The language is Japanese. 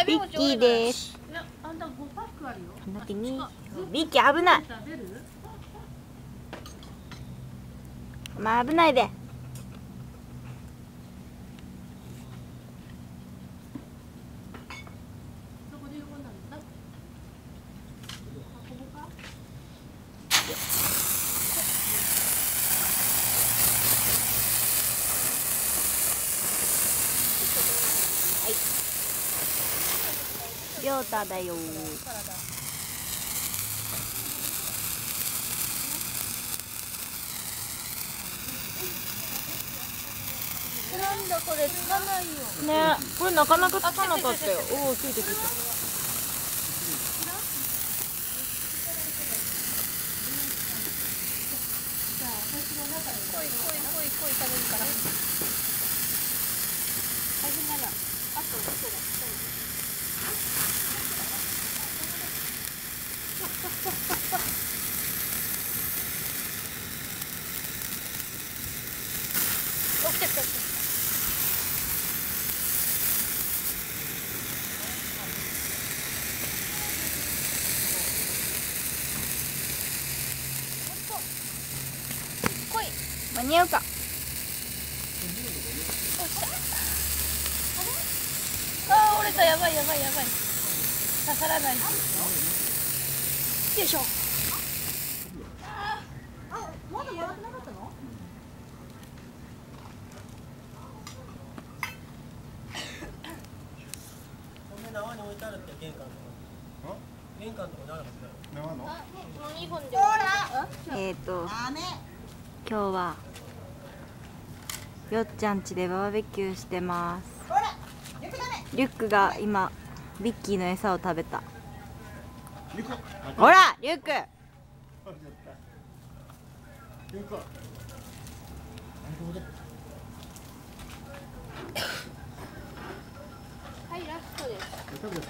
ビッキーです。ビッキー危ない。まあ危ないで。りょうただよ。なんだこれ、つかないよ。ね、これなかなかつかなかったよ。おお、ついてきた。来い食べるから。大変だな。あとどこだ。起きてきた。来い。間に合うか。ああ、折れた。やばい。刺さらない。よいしょ。まだもらってなかったの？縄に置いてあるって玄関とか。玄関とかにあるはずだよ。縄の？もう2本で。今日はよっちゃん家でバーベキューしてます。リュックが今ビッキーの餌を食べた。ほらリュック。はい、ラストです。